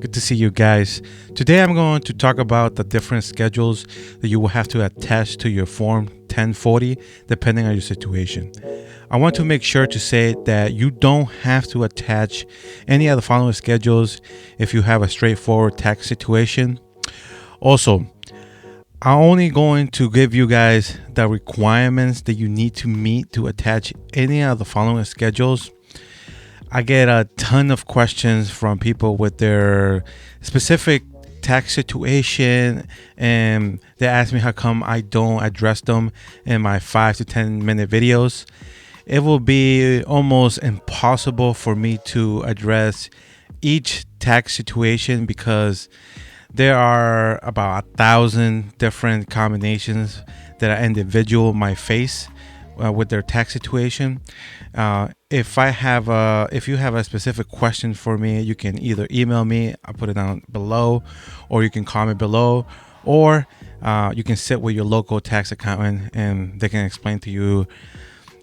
Good to see you guys. Today I'm going to talk about the different schedules that you will have to attach to your Form 1040 depending on your situation. I want to make sure to say that you don't have to attach any of the following schedules if you have a straightforward tax situation. Also, I'm only going to give you guys the requirements that you need to meet to attach any of the following schedules. I get a ton of questions from people with their specific tax situation, and they ask me how come I don't address them in my 5 to 10 minute videos. It will be almost impossible for me to address each tax situation because there are about 1,000 different combinations that an individual might face with their tax situation. If you have a specific question for me, you can either email me, I'll put it down below, or you can comment below, or you can sit with your local tax accountant and they can explain to you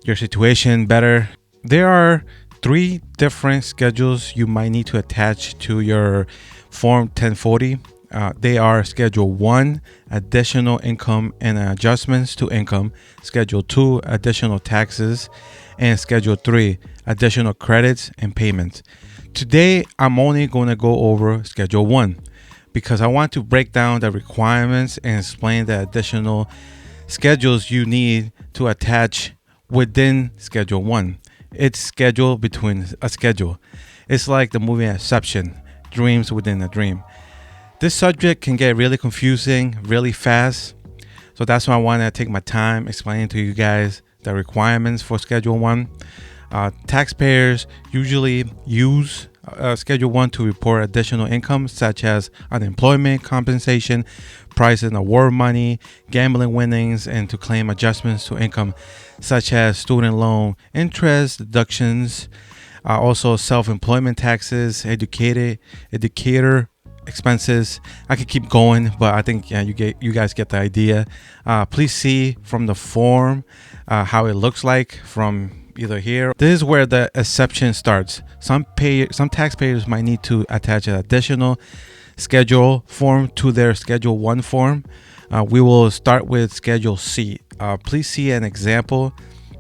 your situation better. There are 3 different schedules you might need to attach to your Form 1040. They are Schedule 1, additional income and adjustments to income, Schedule 2, additional taxes, and Schedule 3, additional credits and payments. Today, I'm only going to go over Schedule 1 because I want to break down the requirements and explain the additional schedules you need to attach within Schedule 1. It's schedule between a schedule. It's like the movie Inception, dreams within a dream. This subject can get really confusing really fast. So that's why I want to take my time explaining to you guys the requirements for Schedule 1. Taxpayers usually use Schedule 1 to report additional income such as unemployment compensation, prize and award money, gambling winnings, and to claim adjustments to income such as student loan interest, deductions, also self-employment taxes, educator expenses. I could keep going, but I think you guys get the idea. Please see from the form how it looks like from either here. This is where the exception starts. Some taxpayers might need to attach an additional schedule form to their Schedule 1 form. We will start with Schedule C. Please see an example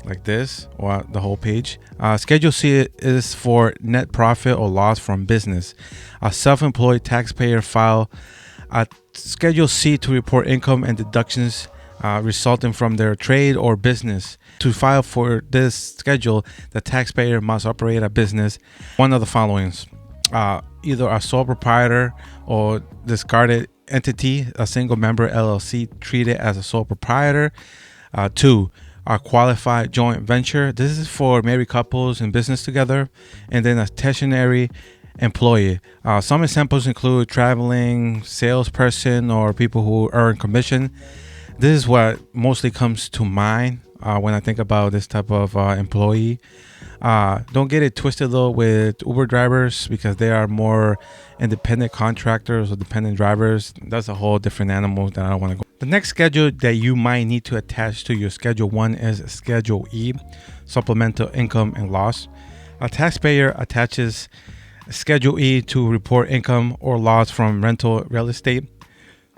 like this or the whole page. Schedule C is for net profit or loss from business. A self-employed taxpayer file a Schedule C to report income and deductions resulting from their trade or business. To file for this schedule, the taxpayer must operate a business. One of the followings: either a sole proprietor or discarded entity, a single member LLC treated as a sole proprietor. 2, a qualified joint venture. This is for married couples in business together. And then a stationary employee. Some examples include traveling salesperson or people who earn commission. This is what mostly comes to mind when I think about this type of employee. Don't get it twisted though with Uber drivers because they are more independent contractors or dependent drivers. That's a whole different animal that I don't want to go. The next schedule that you might need to attach to your Schedule 1 is Schedule E, supplemental income and loss. A taxpayer attaches Schedule E to report income or loss from rental real estate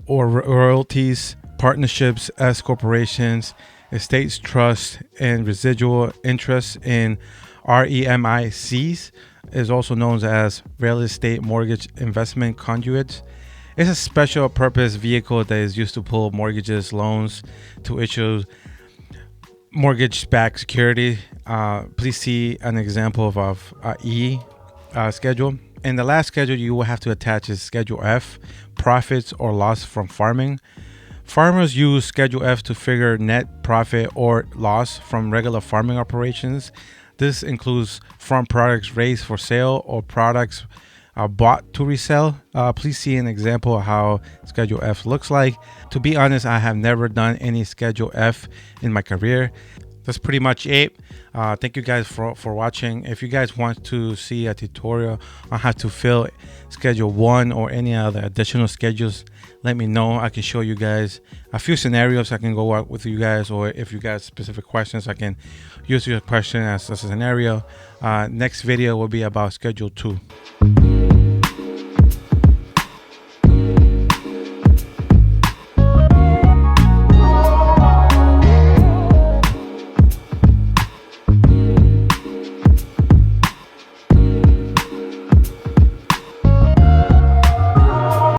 or royalties, partnerships, S corporations, estates, trusts, and residual interest in REMICs, is also known as real estate mortgage investment conduits. It's a special purpose vehicle that is used to pull mortgages, loans, to issue mortgage-backed security. Please see an example of E schedule. And the last schedule you will have to attach is Schedule F, profits or loss from farming. Farmers use Schedule F to figure net profit or loss from regular farming operations. This includes farm products raised for sale or products bought to resell. Please see an example of how Schedule F looks like. To be honest, I have never done any Schedule F in my career. That's pretty much it. Thank you guys for watching. If you guys want to see a tutorial on how to fill Schedule 1 or any other additional schedules, let me know. I can show you guys a few scenarios I can go out with you guys, or if you guys specific questions, I can use your question as a scenario. Next video will be about Schedule 2.